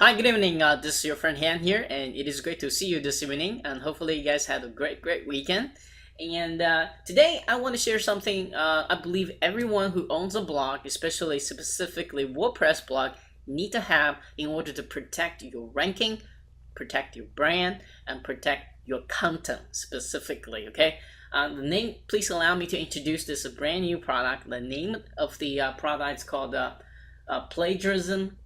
Hi, good evening. This is your friend Han here, and it is great to see you this evening. And hopefully, you guys had a great weekend. And today, I want to share something I believe everyone who owns a blog, especially specifically WordPress blog, need to have in order to protect your ranking, protect your brand, and protect your content specifically. Okay. The name. Please allow me to introduce this a brand new product. The name of the product is called Plagiarism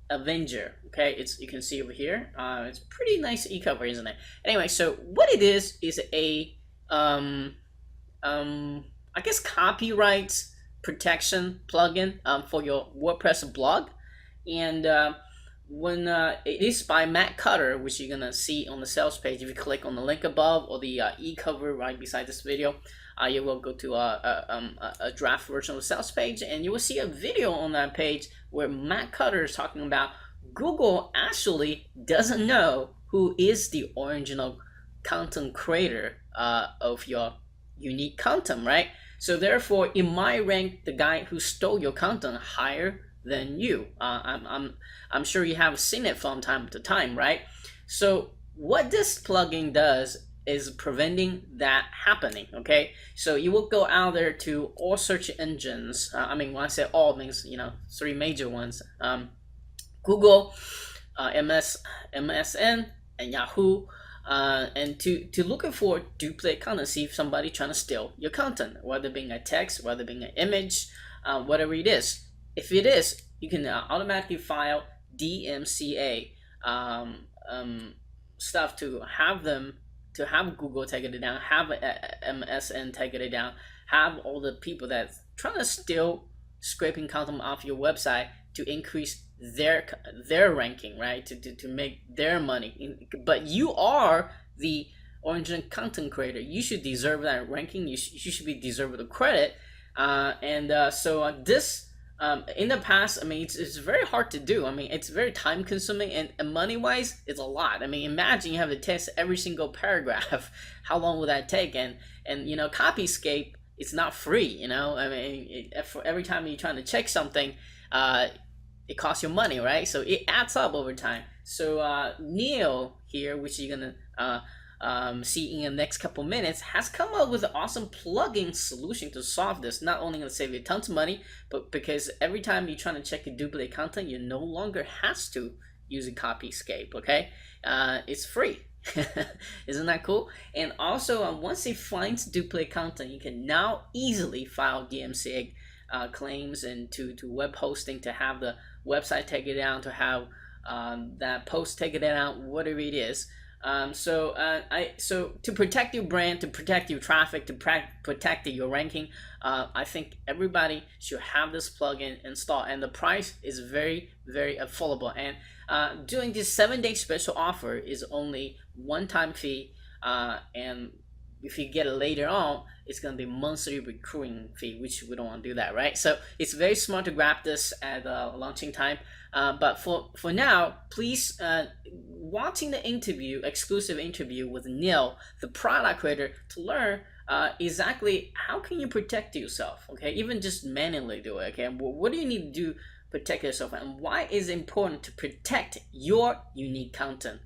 Avenger. Okay, you can see over here. It's pretty nice e-cover, isn't it? Anyway, so what it is a I guess copyright protection plugin for your WordPress blog, and when it is by Matt Cutter, which you're gonna see on the sales page. If you click on the link above or the e-cover right beside this video, you will go to a draft version of the sales page, and you will see a video on that page where Matt Cutter is talking about Google actually doesn't know who is the original content creator of your unique content, right? So therefore, it might rank the guy who stole your content higher than you. I'm sure you have seen it from time to time, right? So what this plugin does is preventing that happening. Okay, so you will go out there to all search engines. When I say all, means three major ones: Google, MSN, and Yahoo. And to looking for duplicate content, see if somebody trying to steal your content, whether being a text, whether being an image, whatever it is. If it is, you can automatically file DMCA stuff to have Google take it down, have MSN take it down, have all the people that's trying to steal scraping content off your website to increase their ranking, right? To make their money. But you are the original content creator. You should deserve that ranking. You should be deserve the credit. So this. In the past, it's very hard to do. It's very time consuming, and money wise, it's a lot. Imagine you have to test every single paragraph. How long would that take? And Copyscape, it's not free. For every time you're trying to check something, it costs you money, right? So it adds up over time. So Neil here, which you're gonna see in the next couple minutes, has come up with an awesome plugin solution to solve this. Not only going to save you tons of money, but because every time you're trying to check your duplicate content, you no longer has to use a Copyscape. Okay, it's free. Isn't that cool? And also, once it finds duplicate content, you can now easily file DMCA claims and to web hosting, to have the website take it down, to have that post take it down, whatever it is. So to protect your brand, to protect your traffic, to protect your ranking, I think everybody should have this plugin installed, and the price is very affordable. And doing this 7-day special offer is only one-time fee, and if you get it later on, it's going to be monthly recurring fee, which we don't want to do that, right? So it's very smart to grab this at launching time. But for now, please watching the exclusive interview with Neil, the product creator, to learn exactly how can you protect yourself. Okay, even just manually do it. Okay, what do you need to do to protect yourself, and why is it important to protect your unique content?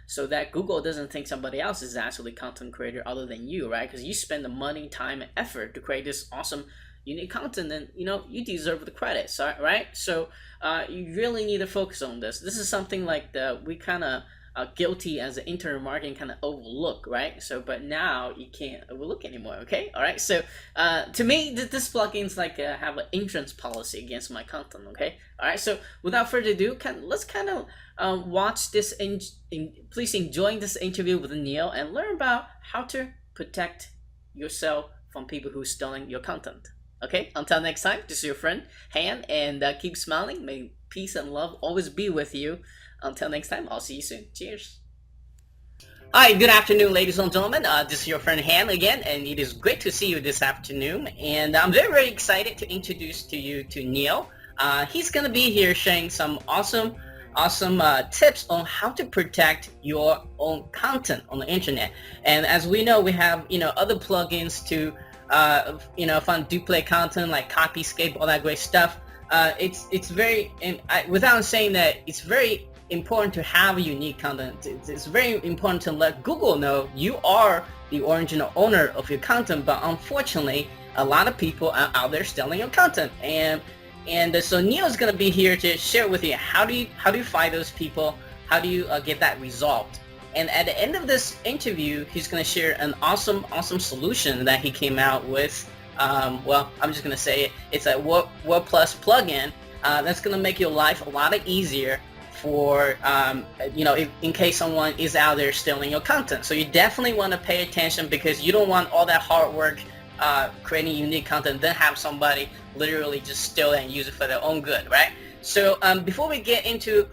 So that Google doesn't think somebody else is actually content creator other than you, right? Because you spend the money, time, and effort to create this awesome unique content, and you deserve the credit, right? So you really need to focus on this. This is something like we kind of guilty as an internet marketing kind of overlook, right? So but now you can't overlook anymore. Okay, all right. So to me, this plugin is like have an insurance policy against my content. Okay, all right. So without further ado, let's kind of watch this. Please enjoy this interview with Neil and learn about how to protect yourself from people who are stealing your content. Okay, until next time, this is your friend Han, and keep smiling. May peace and love always be with you. Until next time, I'll see you soon. Cheers. Hi, good afternoon, ladies and gentlemen. This is your friend Han again, and it is great to see you this afternoon. And I'm very excited to introduce to you to Neil. He's going to be here sharing some awesome tips on how to protect your own content on the internet. And as we know, we have other plugins to find duplicate content like Copyscape, all that great stuff. it's very, and without saying that, it's very important to have unique content. It's very important to let Google know you are the original owner of your content, but unfortunately, a lot of people are out there stealing your content, and so Neil's gonna be here to share with you how do you find those people, how do you get that resolved. And at the end of this interview, he's going to share an awesome solution that he came out with. Well, I'm just going to say it. It's a Wordpress plugin that's going to make your life a lot easier for, in case someone is out there stealing your content. So you definitely want to pay attention, because you don't want all that hard work creating unique content, then have somebody literally just steal it and use it for their own good, right? So before we get into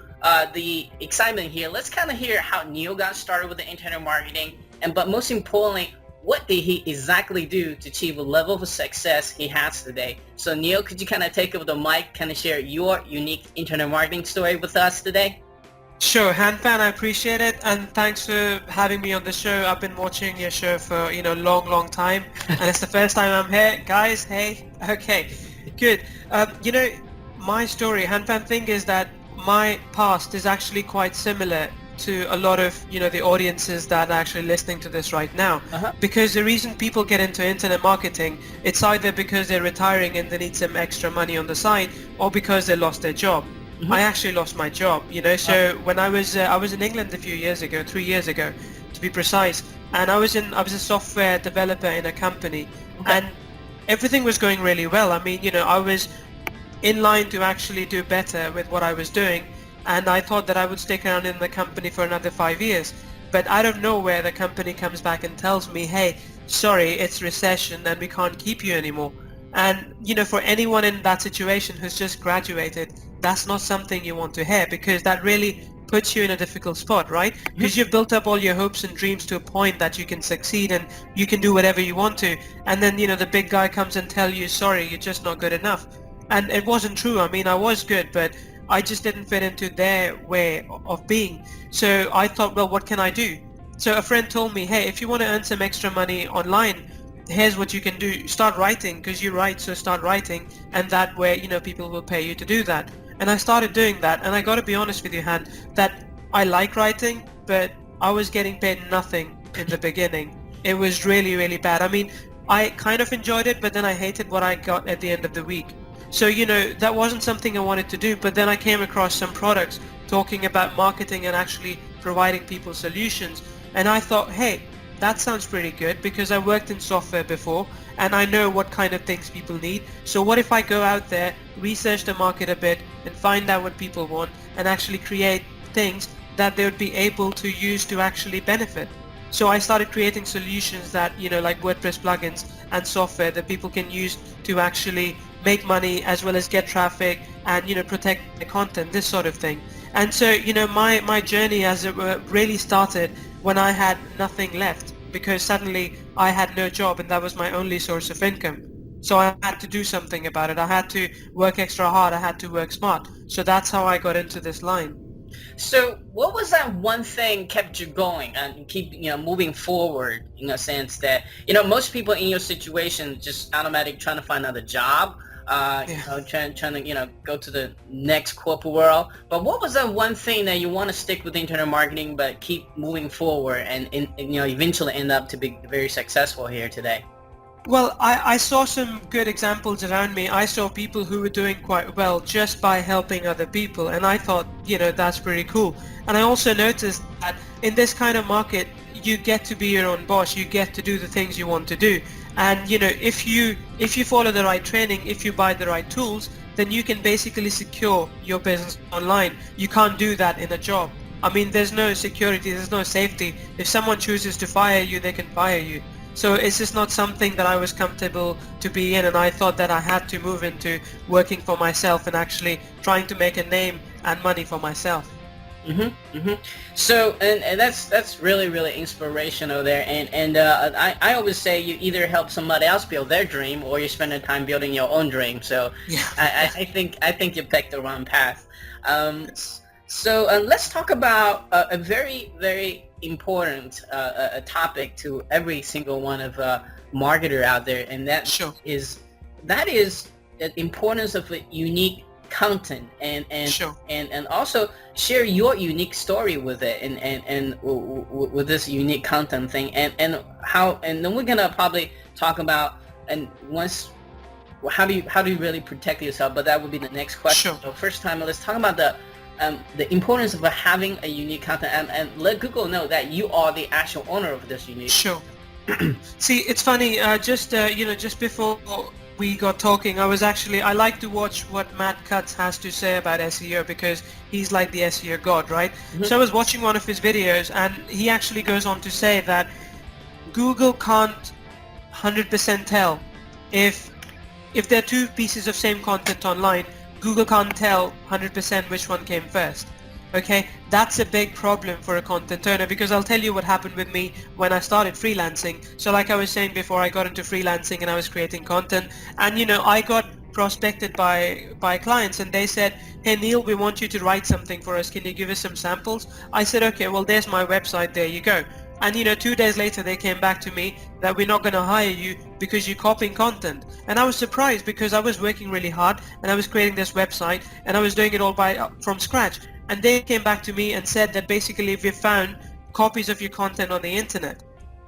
the excitement here, let's kind of hear how Neil got started with the internet marketing, but most importantly, what did he exactly do to achieve a level of success he has today. So Neil, could you kind of take over the mic, kind of share your unique internet marketing story with us today? Sure, Han-Fan, I appreciate it, and thanks for having me on the show. I've been watching your show for long time, and it's the first time I'm here. Guys, hey, okay, good. My story, Han-Fan, thing is that my past is actually quite similar to a lot of the audiences that are actually listening to this right now. Because the reason people get into internet marketing, it's either because they're retiring and they need some extra money on the side, or because they lost their job. I actually lost my job, so when I was in England a few years ago, 3 years ago to be precise, and I was a software developer in a company, and everything was going really well. I mean, I was in line to actually do better with what I was doing, and I thought that I would stick around in the company for another 5 years. But out of nowhere, the company comes back and tells me, hey, sorry, it's recession and we can't keep you anymore. And for anyone in that situation who's just graduated, that's not something you want to hear, because that really puts you in a difficult spot, right? Because you've built up all your hopes and dreams to a point that you can succeed and you can do whatever you want to, and then the big guy comes and tells you, sorry, you're just not good enough. And it wasn't true. I mean, I was good, but I just didn't fit into their way of being. So I thought, well, what can I do? So a friend told me, hey, if you want to earn some extra money online, here's what you can do. Start writing, because you write, so start writing, and that way, people will pay you to do that. And I started doing that, and I got to be honest with you, Han, that I like writing, but I was getting paid nothing in the beginning. It was really, really bad. I mean, I kind of enjoyed it, but then I hated what I got at the end of the week. So, that wasn't something I wanted to do, but then I came across some products talking about marketing and actually providing people solutions. And I thought, hey, that sounds pretty good, because I worked in software before and I know what kind of things people need. So what if I go out there, research the market a bit and find out what people want and actually create things that they would be able to use to actually benefit. So I started creating solutions that, like WordPress plugins and software that people can use to actually make money as well as get traffic and, protect the content, this sort of thing. And so, my journey as it really started when I had nothing left, because suddenly I had no job and that was my only source of income. So I had to do something about it. I had to work extra hard. I had to work smart. So that's how I got into this line. So what was that one thing kept you going and keep moving forward, in a sense that most people in your situation just automatic trying to find another job, trying to go to the next corporate world. But what was that one thing that you want to stick with internet marketing but keep moving forward and eventually end up to be very successful here today? Well, I saw some good examples around me. I saw people who were doing quite well just by helping other people, and I thought, that's pretty cool. And I also noticed that in this kind of market, you get to be your own boss. You get to do the things you want to do. And if you follow the right training, if you buy the right tools, then you can basically secure your business online. You can't do that in a job. I mean, there's no security, there's no safety. If someone chooses to fire you, they can fire you. So it's just not something that I was comfortable to be in, and I thought that I had to move into working for myself and actually trying to make a name and money for myself. So and that's really, really inspirational there, and I always say you either help somebody else build their dream or you spend the time building your own dream. So yeah. I think you picked the wrong path. So let's talk about a very, very important a topic to every single one of marketer out there, and that is the importance of a unique content Sure. and also share your unique story with it with this unique content thing and then we're gonna probably talk about and once how do you really protect yourself, but that would be the next question. Sure. So first time let's talk about the importance of having a unique content and let Google know that you are the actual owner of this unique. Sure. See, it's funny, just before we got talking, I like to watch what Matt Cutts has to say about SEO because he's like the SEO god, right? Mm-hmm. So I was watching one of his videos and he actually goes on to say that Google can't 100% tell if there are two pieces of same content online, Google can't tell 100% which one came first. Okay, that's a big problem for a content owner because I'll tell you what happened with me when I started freelancing. So like I was saying before, I got into freelancing and I was creating content and I got prospected by clients and they said, hey Neil, we want you to write something for us, can you give us some samples? I said, okay, well there's my website, there you go. And 2 days later they came back to me that we're not going to hire you because you're copying content. And I was surprised because I was working really hard and I was creating this website and I was doing it all from scratch. And they came back to me and said that basically we found copies of your content on the internet.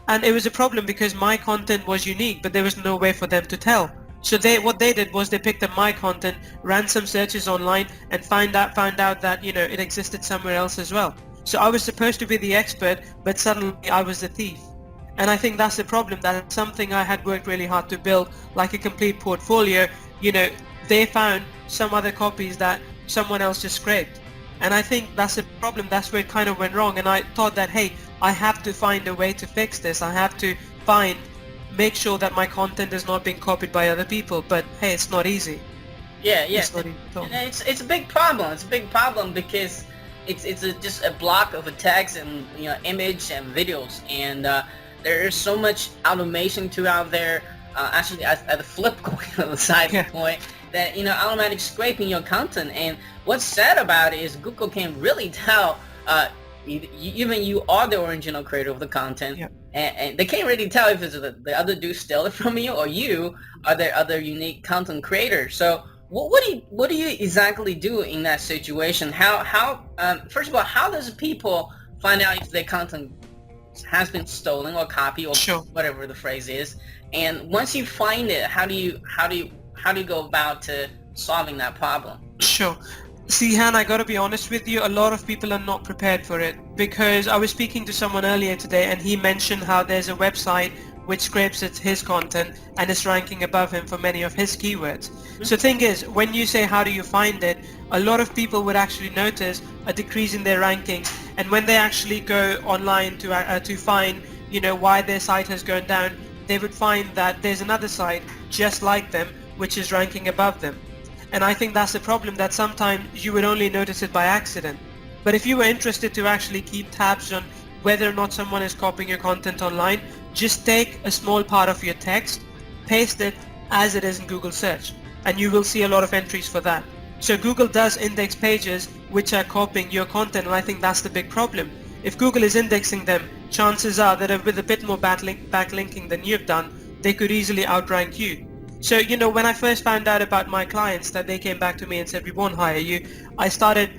And it was a problem because my content was unique, but there was no way for them to tell. So what they did was they picked up my content, ran some searches online and found out that it existed somewhere else as well. So I was supposed to be the expert, but suddenly I was the thief. And I think that's the problem. That's something I had worked really hard to build, like a complete portfolio. They found some other copies that someone else just scraped. And I think that's a problem. That's where it kind of went wrong. And I thought that, hey, I have to find a way to fix this. I have to make sure that my content is not being copied by other people. But hey, it's not easy. Yeah. It's not easy at all. It's a big problem. It's a big problem because it's just a block of a text and image and videos, and there is so much automation out there. Actually, at the flip coin on the side of the coin, that automatic scraping your content. And what's sad about it is Google can really tell even you are the original creator of the content, and they can't really tell if it's the other dude steal it from you or you are the other unique content creator. So what do you exactly do in that situation? How first of all, how does people find out if their content has been stolen or copied or whatever the phrase is? And once you find it, how do you go about to solving that problem? Sure. See, Han, I gotta be honest with you, a lot of people are not prepared for it because I was speaking to someone earlier today and he mentioned how there's a website which scrapes his content and is ranking above him for many of his keywords. Mm-hmm. So thing is, when you say how do you find it, a lot of people would actually notice a decrease in their rankings, and when they actually go online to find why their site has gone down, they would find that there's another site just like them which is ranking above them. And I think that's the problem, that sometimes you would only notice it by accident. But if you were interested to actually keep tabs on whether or not someone is copying your content online, just take a small part of your text, paste it as it is in Google search, and you will see a lot of entries for that. So Google does index pages which are copying your content, and I think that's the big problem. If Google is indexing them, chances are that with a bit more backlinking than you've done, they could easily outrank you. So, when I first found out about my clients that they came back to me and said, we won't hire you, I started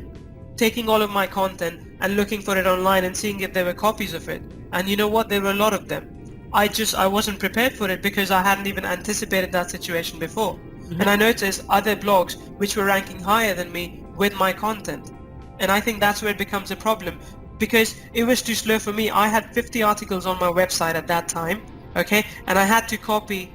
taking all of my content and looking for it online and seeing if there were copies of it. And you know what? There were a lot of them. I wasn't prepared for it because I hadn't even anticipated that situation before. Mm-hmm. And I noticed other blogs which were ranking higher than me with my content. And I think that's where it becomes a problem because it was too slow for me. I had 50 articles on my website at that time, okay? And I had to copy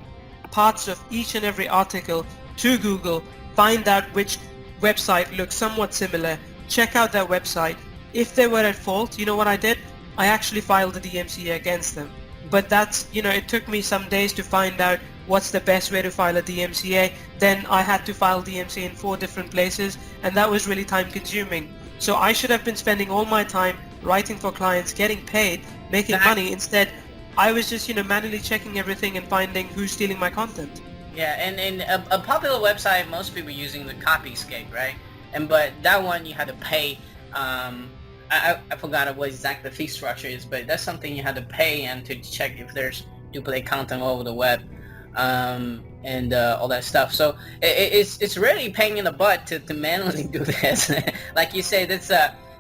parts of each and every article to Google, find out which website looks somewhat similar, check out their website. If they were at fault, you know what I did? I actually filed a DMCA against them. But that's, it took me some days to find out what's the best way to file a DMCA. Then I had to file DMCA in 4 different places, and that was really time consuming. So I should have been spending all my time writing for clients, getting paid, making money. Instead, I was just, manually checking everything and finding who's stealing my content. Yeah, and a popular website, most people using the Copyscape, right? But that one you had to pay. I forgot what exactly the fee structure is, but that's something you had to pay and to check if there's duplicate content all over the web. and all that stuff. So it's really pain in the butt to manually do this. Like you say,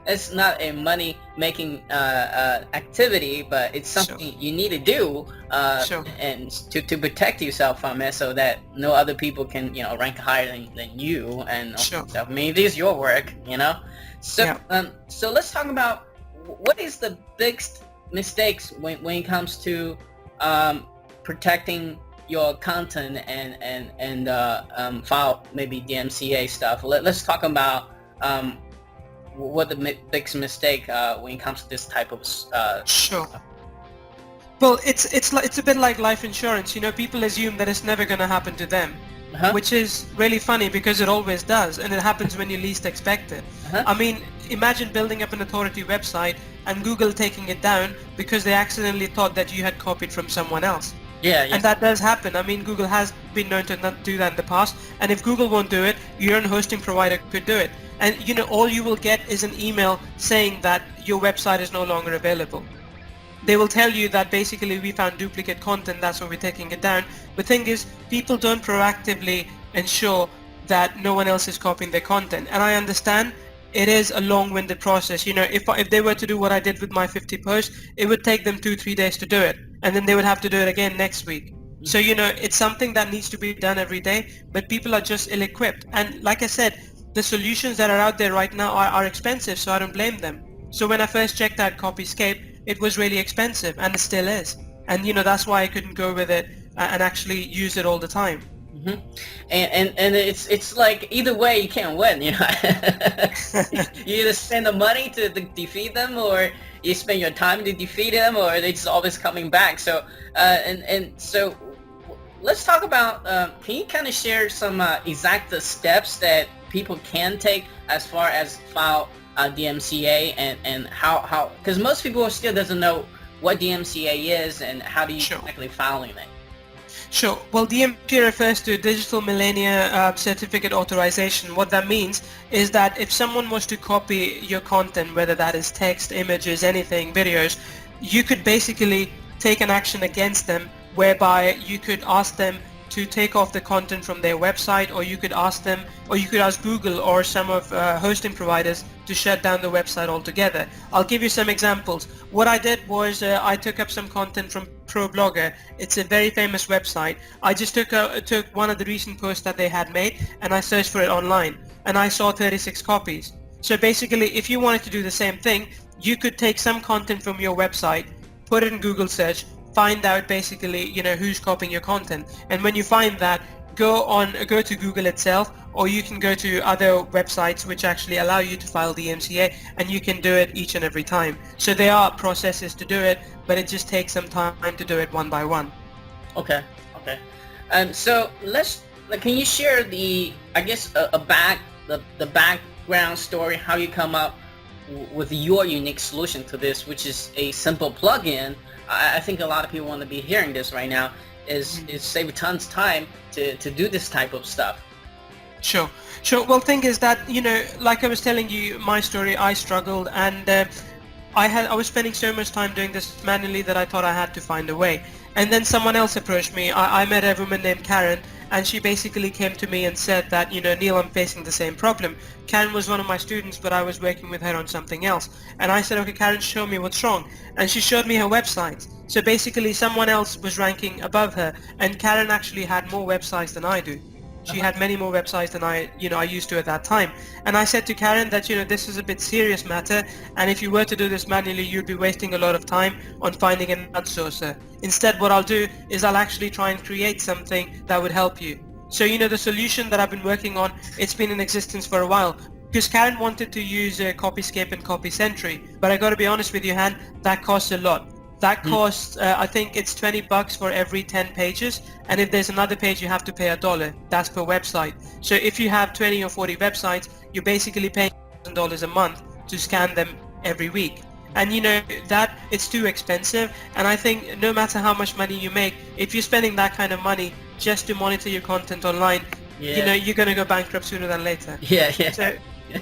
it's not a money making activity, but it's something you need to do and to protect yourself from it, so that no other people can rank higher than you and stuff. I mean, it is your work, So so let's talk about what is the biggest mistakes when it comes to protecting your content and file maybe DMCA stuff. Let's talk about what the biggest mistake when it comes to this type of stuff. Well, it's a bit like life insurance. People assume that it's never going to happen to them, which is really funny because it always does, and it happens when you least expect it. I mean, imagine building up an authority website and Google taking it down because they accidentally thought that you had copied from someone else. And that does happen. I mean, Google has been known to not do that in the past, and if Google won't do it, your own hosting provider could do it. And all you will get is an email saying that your website is no longer available. They will tell you that basically we found duplicate content, that's why we're taking it down. The thing is, people don't proactively ensure that no one else is copying their content. And I understand it is a long-winded process. If they were to do what I did with my 50 posts, it would take them 2-3 days to do it, and then they would have to do it again next week. So it's something that needs to be done every day, but people are just ill-equipped. And like I said, the solutions that are out there right now are expensive, so I don't blame them. So when I first checked out Copyscape, it was really expensive, and it still is. And that's why I couldn't go with it and actually use it all the time. And it's like either way you can't win. You either spend the money to defeat them, or you spend your time to defeat them, or they're just always coming back. So so let's talk about, can you kind of share some exact steps that people can take as far as file DMCA and how, because most people still doesn't know what DMCA is and how do you actually filing it. Sure. Well, DMCA refers to Digital Millennia Certificate Authorization. What that means is that if someone was to copy your content, whether that is text, images, anything, videos, you could basically take an action against them, whereby you could ask them to take off the content from their website, or you could ask Google or some of hosting providers to shut down the website altogether. I'll give you some examples. What I did was I took up some content from ProBlogger. It's a very famous website. I just took one of the recent posts that they had made, and I searched for it online, and I saw 36 copies. So basically, if you wanted to do the same thing, you could take some content from your website, put it in Google search, find out basically who's copying your content, and when you find that, go to Google itself, or you can go to other websites which actually allow you to file DMCA, and you can do it each and every time. So there are processes to do it, but it just takes some time to do it one by one. Okay. So can you share the background story, how you come up with your unique solution to this, which is a simple plugin. I think a lot of people want to be hearing this right now, is save tons of time to do this type of stuff. Sure. Well, thing is that, like I was telling you my story, I struggled, and I was spending so much time doing this manually that I thought I had to find a way. And then someone else approached me. I met a woman named Karen, and she basically came to me and said that, Neil, I'm facing the same problem. Karen was one of my students, but I was working with her on something else. And I said, okay, Karen, show me what's wrong. And she showed me her website. So basically someone else was ranking above her, and Karen actually had more websites than I do. She had many more websites than I used to at that time. And I said to Karen that, this is a bit serious matter, and if you were to do this manually, you'd be wasting a lot of time on finding an outsourcer. Instead, what I'll do is I'll actually try and create something that would help you. So, the solution that I've been working on, it's been in existence for a while, because Karen wanted to use Copyscape and CopySentry, but I got to be honest with you, Han, that costs a lot. That costs, I think it's $20 for every 10 pages, and if there's another page, you have to pay $1. That's per website. So if you have 20 or 40 websites, you're basically paying $1,000 a month to scan them every week. And that it's too expensive, and I think no matter how much money you make, if you're spending that kind of money just to monitor your content online, you're going to go bankrupt sooner than later.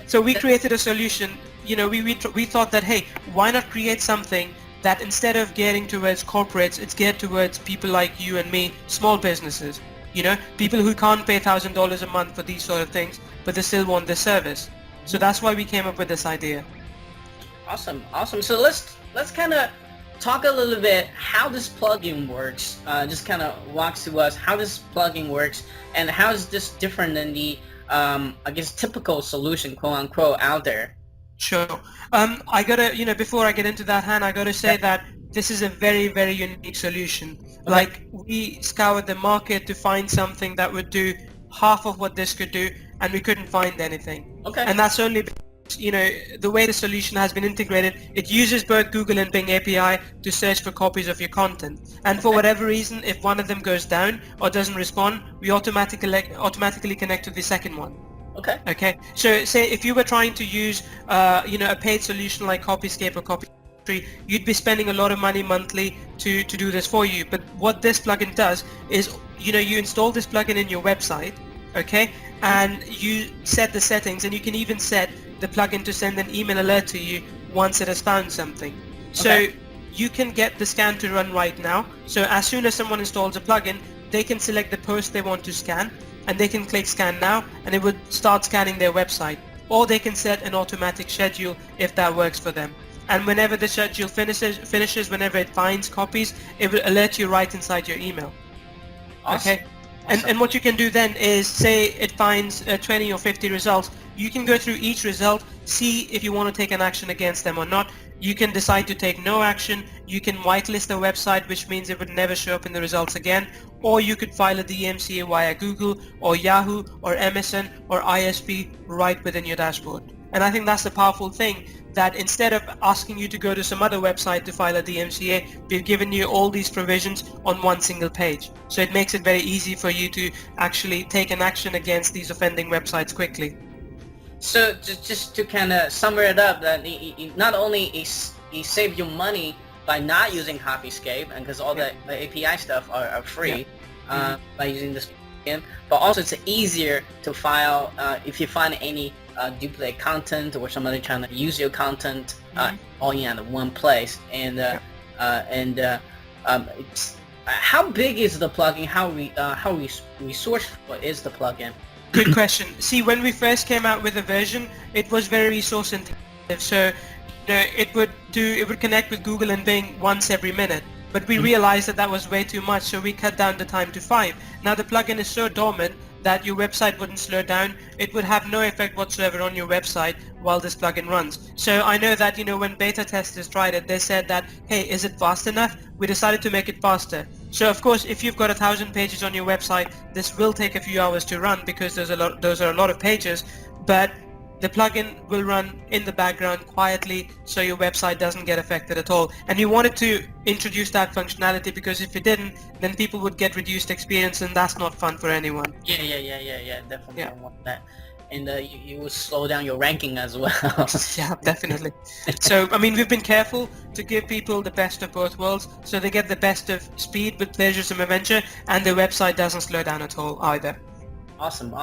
So we created a solution. We thought that, hey, why not create something that instead of gearing towards corporates, it's geared towards people like you and me, small businesses, people who can't pay $1,000 a month for these sort of things, but they still want this service. So that's why we came up with this idea. Awesome. So let's kind of talk a little bit how this plugin works. Just kind of walk to us how this plugin works and how is this different than the I guess typical solution, quote unquote, out there. Sure. I gotta, before I get into that, Han, I gotta say that this is a very, very unique solution. Okay. Like, we scoured the market to find something that would do half of what this could do, and we couldn't find anything. Okay. And that's only because, the way the solution has been integrated, it uses both Google and Bing API to search for copies of your content. And for whatever reason, if one of them goes down or doesn't respond, we automatically connect to the second one. Okay. So say if you were trying to use, a paid solution like Copyscape or Copytree, you'd be spending a lot of money monthly to do this for you. But what this plugin does is, you install this plugin in your website, okay, and you set the settings, and you can even set the plugin to send an email alert to you once it has found something. So you can get the scan to run right now. So as soon as someone installs a plugin, they can select the post they want to scan, and they can click scan now, and it would start scanning their website. Or they can set an automatic schedule if that works for them. And whenever the schedule finishes, whenever it finds copies, it will alert you right inside your email. Awesome. Okay. And what you can do then is, say it finds 20 or 50 results, you can go through each result, see if you want to take an action against them or not. You can decide to take no action. You can whitelist the website, which means it would never show up in the results again. Or you could file a DMCA via Google or Yahoo or MSN or ISP right within your dashboard. And I think that's the powerful thing, that instead of asking you to go to some other website to file a DMCA, we've given you all these provisions on one single page. So it makes it very easy for you to actually take an action against these offending websites quickly. So just to kind of sum it up, that not only it saves you money by not using Copyscape, and because all the API stuff are free by using this plugin, but also it's easier to file if you find any duplicate content or somebody trying to use your content all in at one place. And it's, how big is the plugin? How resourceful is the plugin? Good question. See, when we first came out with the version, it was very resource intensive. So, it would connect with Google and Bing once every minute. But we realized that was way too much, so we cut down the time to 5. Now the plugin is so dormant that your website wouldn't slow down. It would have no effect whatsoever on your website while this plugin runs. So I know that, when beta testers tried it, they said that, hey, is it fast enough? We decided to make it faster. So of course, if you've got 1,000 pages on your website, this will take a few hours to run because those are a lot of pages, but the plugin will run in the background quietly, so your website doesn't get affected at all. And we wanted to introduce that functionality because if it didn't, then people would get reduced experience, and that's not fun for anyone. Yeah, definitely. I want that. And you will slow down your ranking as well. Yeah, definitely. So, I mean, we've been careful to give people the best of both worlds, so they get the best of speed with Plagiarism Avenger, and their website doesn't slow down at all either. Awesome.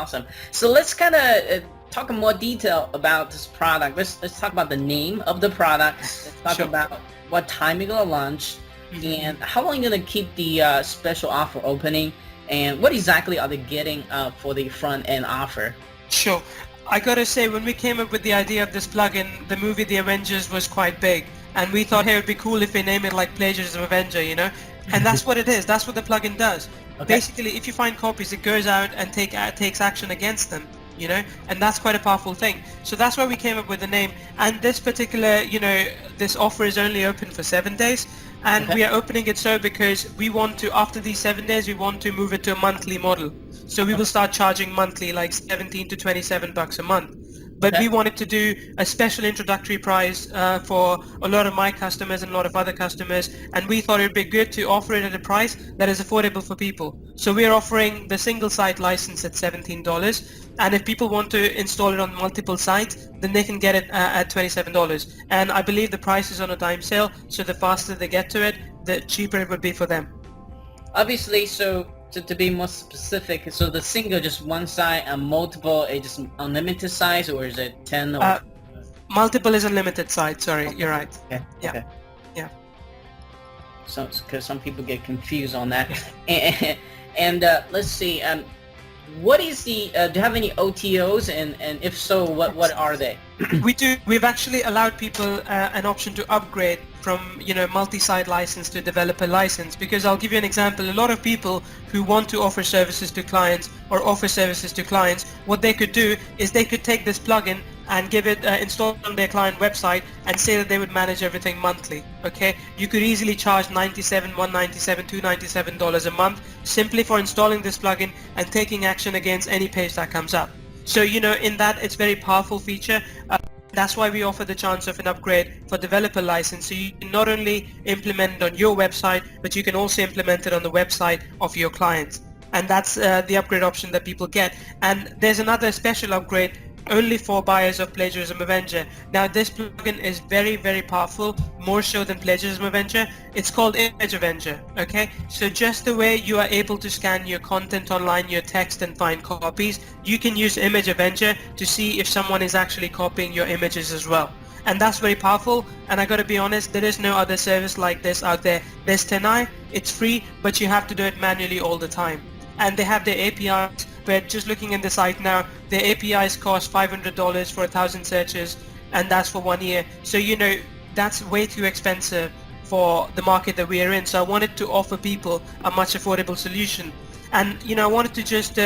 So let's kind of talk in more detail about this product. Let's talk about the name of the product. Let's talk about what time you're gonna launch, and how long you're gonna keep the special offer opening, and what exactly are they getting for the front end offer. Sure. I gotta say, when we came up with the idea of this plugin, the movie The Avengers was quite big, and we thought, hey, it would be cool if we name it like Plagiarism Avenger, And that's what it is. That's what the plugin does. Okay. Basically, if you find copies, it goes out and takes action against them, and that's quite a powerful thing. So that's why we came up with the name. And this particular, this offer is only open for 7 days, and we are opening it so because we want to, after these 7 days, we want to move it to a monthly model. So we will start charging monthly, like $17 to $27 a month. But we wanted to do a special introductory price for a lot of my customers and a lot of other customers, and we thought it would be good to offer it at a price that is affordable for people. So we are offering the single site license at $17, and if people want to install it on multiple sites, then they can get it at $27. And I believe the price is on a time sale, so the faster they get to it, the cheaper it would be for them. Obviously, so to be more specific, so the single just one site and multiple is just unlimited size, or is it 10 or multiple is unlimited site, sorry, you're right. Okay. because some people get confused on that. And let's see. What is the? Do you have any OTOs? And if so, what are they? We do. We've actually allowed people an option to upgrade from multi-site license to developer license, because I'll give you an example. A lot of people who want to offer services to clients or offer services to clients, what they could do is they could take this plugin and give it installed on their client website and say that they would manage everything monthly. Okay, you could easily charge $97, $197, $297 a month simply for installing this plugin and taking action against any page that comes up. So in that, it's very powerful feature. That's why we offer the chance of an upgrade for developer license, so you can not only implement it on your website, but you can also implement it on the website of your clients. And that's the upgrade option that people get. And there's another special upgrade only for buyers of Plagiarism Avenger. Now this plugin is very, very powerful, more so than Plagiarism Avenger. It's called Image Avenger. Okay, so just the way you are able to scan your content online, your text, and find copies, you can use Image Avenger to see if someone is actually copying your images as well. And that's very powerful, and I gotta be honest, there is no other service like this out there. There's Tenai, it's free, but you have to do it manually all the time. And they have their APIs, but just looking in the site now, their APIs cost $500 for 1,000 searches, and that's for 1 year. So that's way too expensive for the market that we are in. So I wanted to offer people a much affordable solution. And I wanted to just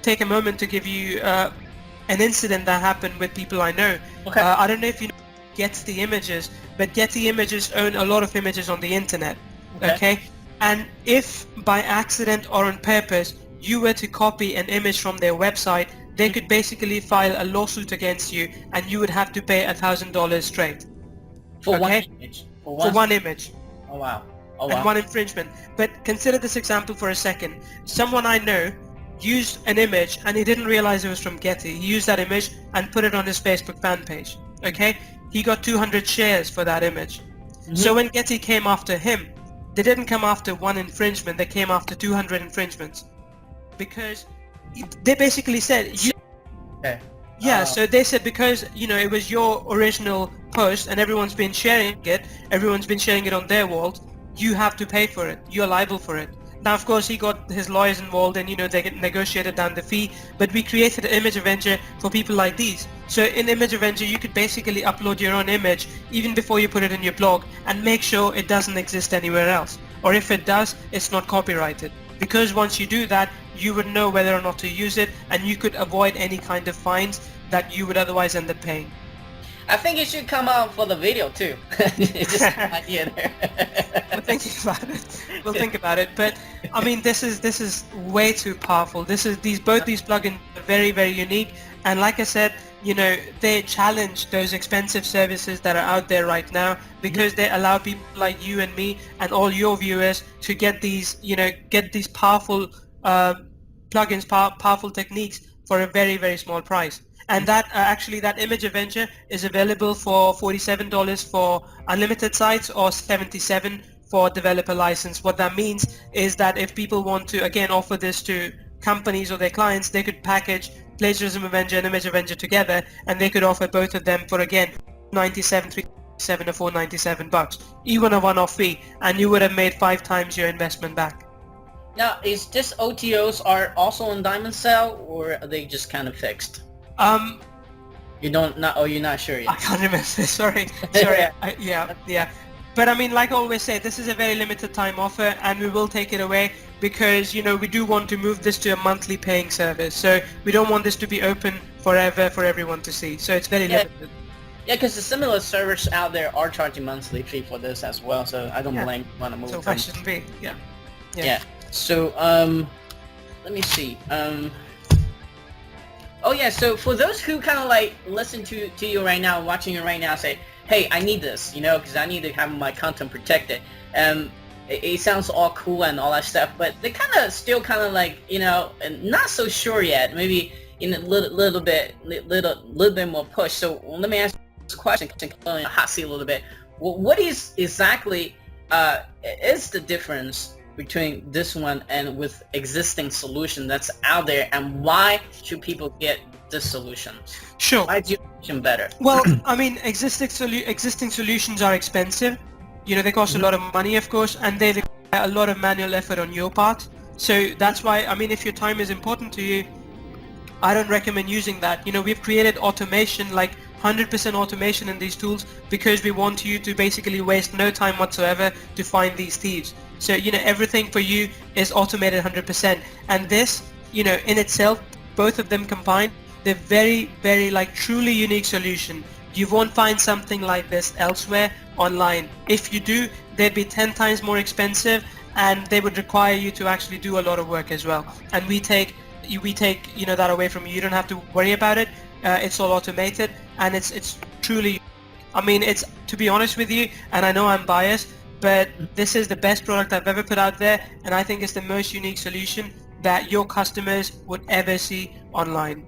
take a moment to give you an incident that happened with people I know. Okay. I don't know if you know Getty Images, but Getty Images own a lot of images on the internet. Okay? And if by accident or on purpose you were to copy an image from their website, they could basically file a lawsuit against you, and you would have to pay $1,000 straight. For one image? For one image. Oh wow. Oh wow. And one infringement. But consider this example for a second. Someone I know used an image and he didn't realize it was from Getty. He used that image and put it on his Facebook fan page. Okay? He got 200 shares for that image. Mm-hmm. So when Getty came after him, they didn't come after one infringement, they came after 200 infringements. Because they basically said, so they said because, it was your original post and everyone's been sharing it on their walls, you have to pay for it, you're liable for it. Now, of course, he got his lawyers involved and, they get negotiated down the fee, but we created an Image Avenger for people like these. So in Image Avenger, you could basically upload your own image even before you put it in your blog and make sure it doesn't exist anywhere else. Or if it does, it's not copyrighted. Because once you do that, you would know whether or not to use it, and you could avoid any kind of fines that you would otherwise end up paying. I think it should come out for the video too. Just an idea there. We'll think about it. We'll think about it. But I mean, this is way too powerful. Both these plugins are very, very unique. And like I said, they challenge those expensive services that are out there right now, because they allow people like you and me and all your viewers to get these powerful plugins, powerful techniques for a very, very small price. And that that Image Avenger is available for $47 for unlimited sites or $77 for developer license. What that means is that if people want to again offer this to companies or their clients, they could package Plagiarism Avenger and Image Avenger together, and they could offer both of them for again $97, $397 or $497, even a one-off fee, and you would have made 5 times your investment back. Now, is this OTOs are also on Diamond Cell, or are they just kind of fixed? You're not sure yet. I can't remember. Sorry. Yeah. But I mean, like I always say, this is a very limited time offer, and we will take it away because we do want to move this to a monthly paying service. So we don't want this to be open forever for everyone to see. So it's very limited. Yeah, because the similar servers out there are charging monthly fee for this as well. So I don't blame want to move. So that shouldn't be. Yeah. So let me see. Oh yeah, so for those who kind of like listen to you right now, watching you right now, say, hey, I need this, because I need to have my content protected. It sounds all cool and all that stuff, but they kind of still kind of like, not so sure yet. Maybe in a little bit more push. So let me ask you this question, on the hot seat a little bit. What is exactly is the difference between this one and with existing solution that's out there, and why should people get this solution? Sure. Why is your solution better? Well, I mean, existing solutions are expensive, they cost a lot of money, of course, and they require a lot of manual effort on your part. So that's why, I mean, if your time is important to you, I don't recommend using that. We've created automation, like 100% automation in these tools, because we want you to basically waste no time whatsoever to find these thieves. So, everything for you is automated 100%. And this, in itself, both of them combined, they're very, very like truly unique solution. You won't find something like this elsewhere online. If you do, they'd be 10 times more expensive, and they would require you to actually do a lot of work as well. And we take that away from you. You don't have to worry about it. It's all automated, and it's truly, I mean, it's, to be honest with you, and I know I'm biased, but this is the best product I've ever put out there, and I think it's the most unique solution that your customers would ever see online.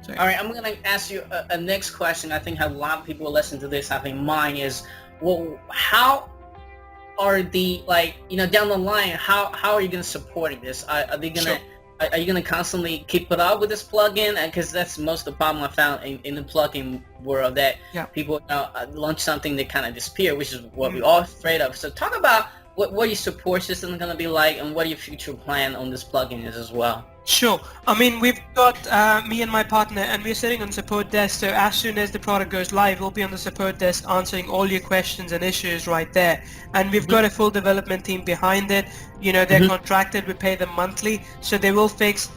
So, all right, I'm going to ask you a next question. I think a lot of people listen to this have in mind is, well, how are the, down the line, how are you going to support this? Are they going to, are you going to constantly keep it up with this plugin? Because that's most of the problem I found in the plugin world, that people launch something that kind of disappear, which is what we're all afraid of. So talk about what your support system is going to be like, and what your future plan on this plugin is as well. Sure. I mean, we've got me and my partner, and we're sitting on support desk, so as soon as the product goes live, we'll be on the support desk answering all your questions and issues right there. And we've got a full development team behind it. They're contracted, we pay them monthly, so they will fix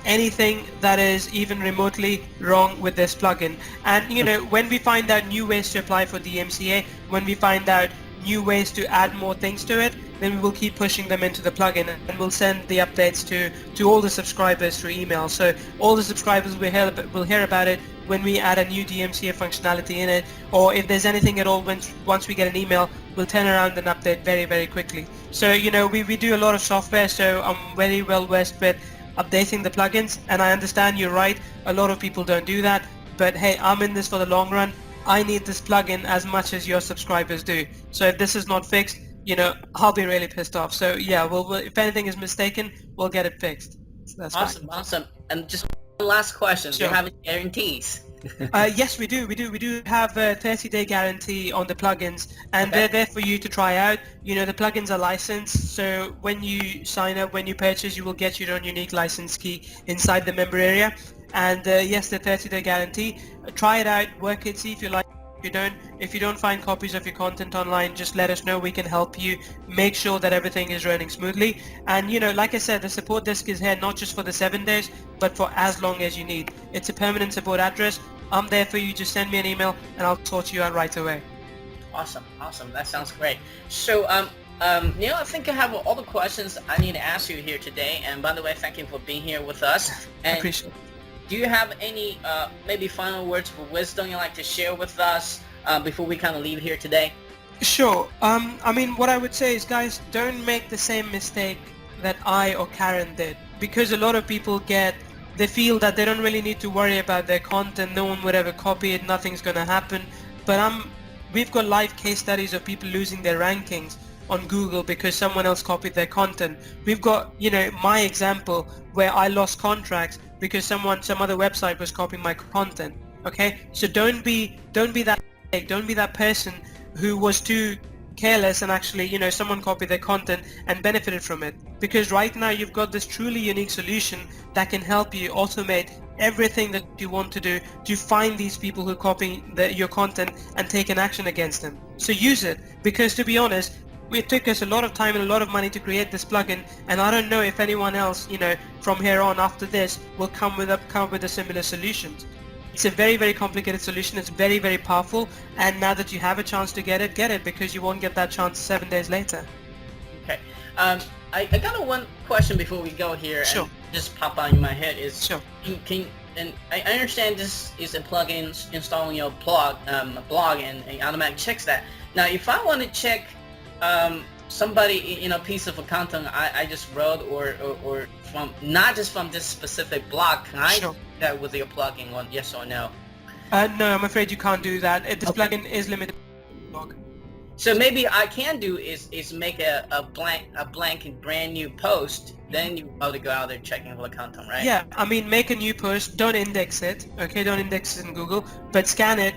anything that is even remotely wrong with this plugin. And when we find out new ways to apply for DMCA, when we find out new ways to add more things to it, then we will keep pushing them into the plugin, and we'll send the updates to all the subscribers through email. So all the subscribers will hear about it when we add a new DMCA functionality in it, or if there's anything at all, once we get an email, we'll turn around and update very, very quickly. So we do a lot of software, so I'm very well versed with updating the plugins, and I understand you're right, a lot of people don't do that, but hey, I'm in this for the long run. I need this plugin as much as your subscribers do. So if this is not fixed, I'll be really pissed off. So yeah, if anything is mistaken, we'll get it fixed. So that's awesome, fine. Awesome. And just one last question: do you have any guarantees? Yes, we do. We do have a 30-day guarantee on the plugins, and they're there for you to try out. The plugins are licensed, so when you sign up, when you purchase, you will get your own unique license key inside the member area. And yes, the 30-day guarantee. Try it out, work it, see if you like. If you don't find copies of your content online, just let us know. We can help you make sure that everything is running smoothly. And like I said, the support desk is here not just for the 7 days, but for as long as you need. It's a permanent support address. I'm there for you. Just send me an email and I'll sort you out right away. Awesome. That sounds great. So I think I have all the questions I need to ask you here today. And by the way, thank you for being here with us. And appreciate it. Do you have any maybe final words of wisdom you'd like to share with us before we kind of leave here today? Sure. I mean, what I would say is, guys, don't make the same mistake that I or Karen did, because a lot of people they feel that they don't really need to worry about their content. No one would ever copy it. Nothing's going to happen. But we've got live case studies of people losing their rankings on Google because someone else copied their content. We've got, my example where I lost contracts because some other website was copying my content. Okay, so don't be that person who was too careless and actually someone copied their content and benefited from it. Because right now you've got this truly unique solution that can help you automate everything that you want to do to find these people who copy your content and take an action against them. So use it, because to be honest, it took us a lot of time and a lot of money to create this plugin, and I don't know if anyone else, from here on after this will come up with a similar solution. It's a very, very complicated solution. It's very, very powerful, and now that you have a chance to get it, because you won't get that chance 7 days later. Okay. I got one question before we go here. Sure. And just pop out in my head is, sure. And I understand this is a plugin installed on your blog and it automatically checks that. Now, if I want to check somebody piece of content I just wrote, or from not just from this specific blog, can I do that with your plugin? Or yes or no? No, I'm afraid you can't do that. This plugin is limited to blog. So maybe I can do is make a blank and brand new post. Then you probably go out there checking for the content, right? Yeah, I mean, make a new post, don't index it, okay, don't index it in Google, but scan it,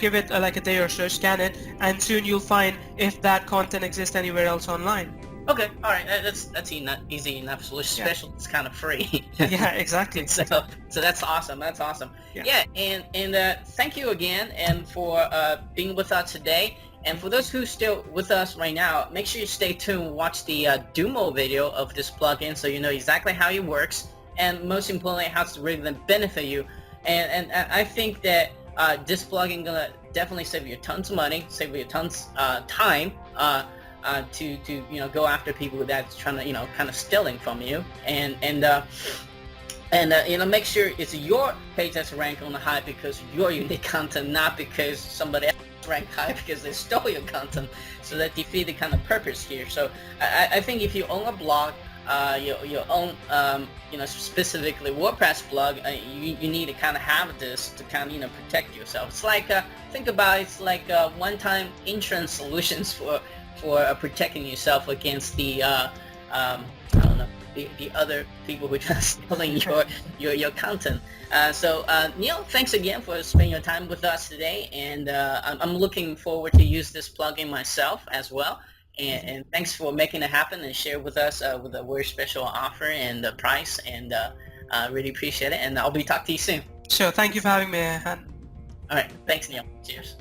give it like a day or so, scan it, and soon you'll find if that content exists anywhere else online. Okay, all right, that's easy enough solution, especially it's kind of free. Yeah, exactly. So that's awesome. That's awesome. Yeah. And thank you again and for being with us today. And for those who still with us right now, make sure you stay tuned. Watch the demo video of this plugin so you know exactly how it works, and most importantly, how it's really going to benefit you. And I think that this plugin gonna definitely save you tons of money, save you tons time. To go after people that's trying to kind of stealing from you, and make sure it's your page that's ranked on the high because your unique content, not because somebody else ranked high because they stole your content. So that defeats the kind of purpose here. So I think if you own a blog, your own specifically WordPress plug, you need to kind of have this to kind of protect yourself. It's like think about it's like one-time insurance solutions for protecting yourself against the I don't know, the other people who are just stealing your content. So Neil, thanks again for spending your time with us today, and I'm looking forward to use this plugin myself as well. And thanks for making it happen and share with us with a very special offer and the price, and really appreciate it. And I'll be talking to you soon. Sure, thank you for having me, Han. All right, thanks, Neil. Cheers.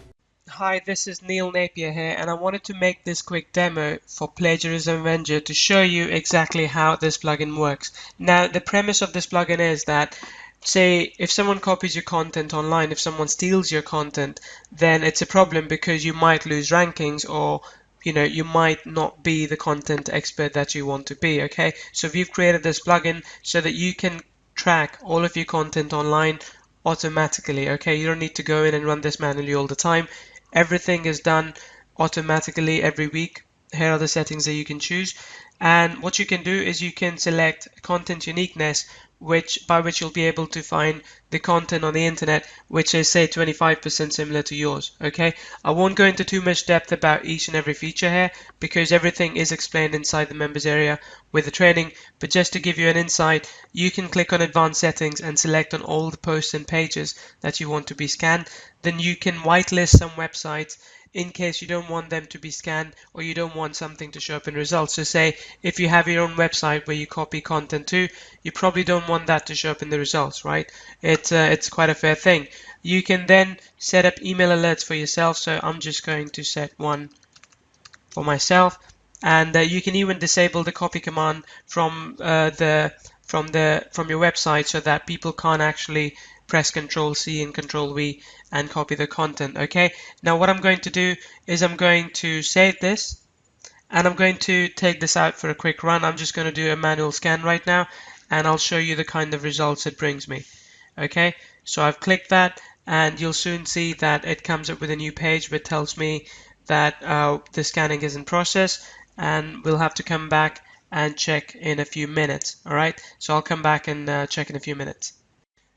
Hi, this is Neil Napier here, and I wanted to make this quick demo for Plagiarism Avenger to show you exactly how this plugin works. Now, the premise of this plugin is that, say, if someone copies your content online, if someone steals your content, then it's a problem because you might lose rankings, or you might not be the content expert that you want to be, okay? So we've created this plugin so that you can track all of your content online automatically, okay? You don't need to go in and run this manually all the time. Everything is done automatically every week. Here are the settings that you can choose, and what you can do is you can select content uniqueness, by which you'll be able to find the content on the internet which is, say, 25% similar to yours. Okay, I won't go into too much depth about each and every feature here because everything is explained inside the members area with the training, but just to give you an insight, you can click on advanced settings and select on all the posts and pages that you want to be scanned. Then you can whitelist some websites in case you don't want them to be scanned or you don't want something to show up in results. So say if you have your own website where you copy content to, you probably don't want that to show up in the results, right? It's quite a fair thing. You can then set up email alerts for yourself. So I'm just going to set one for myself, and you can even disable the copy command from your website so that people can't actually press Control C and Control V and copy the content. Okay, now what I'm going to do is I'm going to save this and I'm going to take this out for a quick run. I'm just going to do a manual scan right now, and I'll show you the kind of results it brings me. Okay, so I've clicked that, and you'll soon see that it comes up with a new page which tells me that the scanning is in process, and we'll have to come back and check in a few minutes. All right, so I'll come back and check in a few minutes.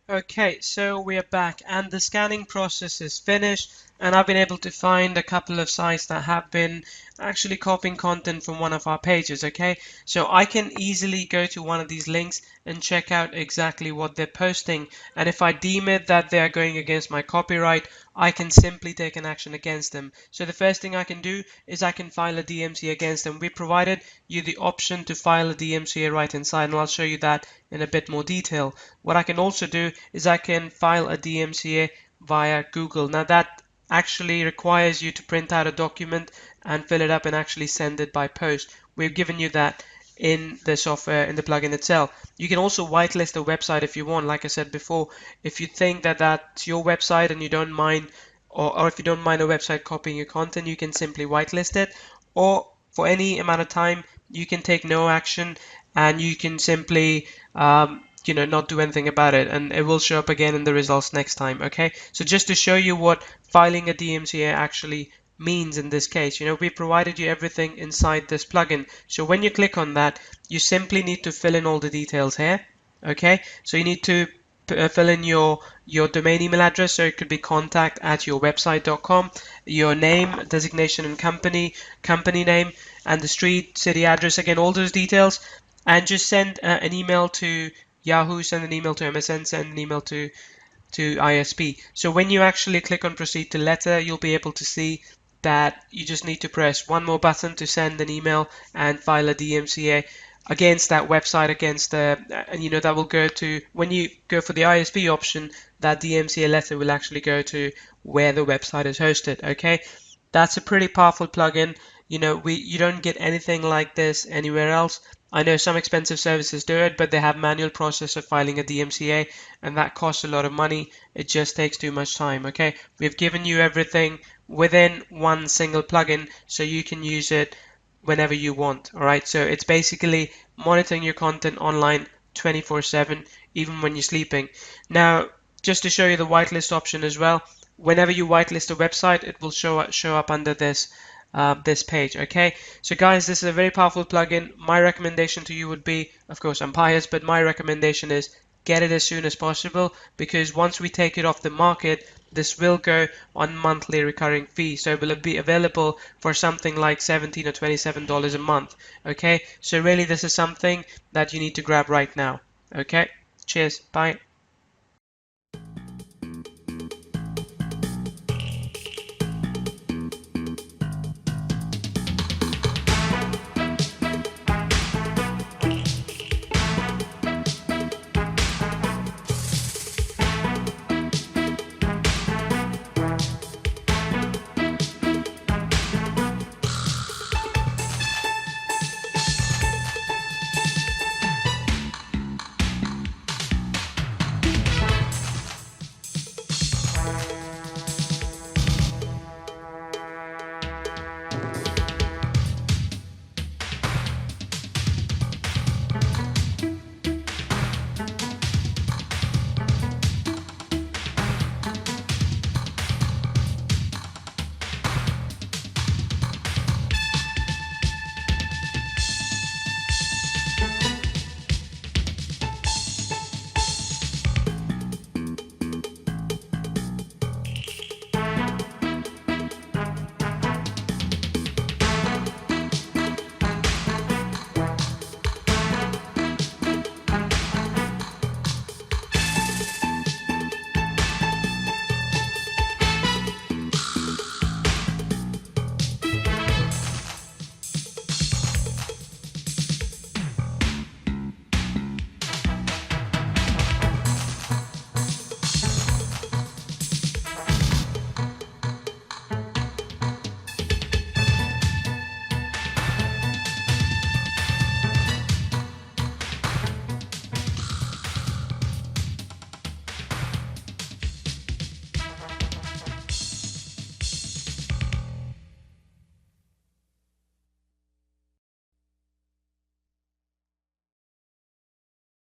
Okay, so we are back and the scanning process is finished, and I've been able to find a couple of sites that have been actually copying content from one of our pages. Okay, so I can easily go to one of these links and check out exactly what they're posting, and if I deem it that they are going against my copyright, I can simply take an action against them. So the first thing I can do is I can file a DMCA against them. We provided you the option to file a DMCA right inside, and I'll show you that in a bit more detail. What I can also do is I can file a DMCA via Google. Now that actually requires you to print out a document and fill it up and actually send it by post. We've given you that in the software, in the plugin itself. You can also whitelist a website if you want. Like I said before, if you think that that's your website and you don't mind, or if you don't mind a website copying your content, you can simply whitelist it, or for any amount of time you can take no action and you can simply not do anything about it, and it will show up again in the results next time. Okay, so just to show you what filing a DMCA actually means in this case, we provided you everything inside this plugin. So when you click on that, you simply need to fill in all the details here. Okay, so you need to fill in your domain email address, so it could be contact@yourwebsite.com, your name, designation and company name, and the street, city address, again all those details, and just send an email to Yahoo, send an email to MSN, send an email to ISP. So when you actually click on proceed to letter, you'll be able to see that you just need to press one more button to send an email and file a DMCA against that website, against the and that will go to, when you go for the ISP option, that DMCA letter will actually go to where the website is hosted. Okay, that's a pretty powerful plugin. You don't get anything like this anywhere else. I know some expensive services do it, but they have manual process of filing a DMCA, and that costs a lot of money. It just takes too much time. Okay, we've given you everything within one single plugin, so you can use it whenever you want. All right, so it's basically monitoring your content online 24/7, even when you're sleeping. Now, just to show you the whitelist option as well, whenever you whitelist a website, it will show up under this page. Okay, so guys, this is a very powerful plugin. My recommendation to you would be, of course I'm biased, but my recommendation is get it as soon as possible, because once we take it off the market, this will go on monthly recurring fee, so it will be available for something like $17 or $27 a month. Okay, so really this is something that you need to grab right now. Okay, cheers, bye.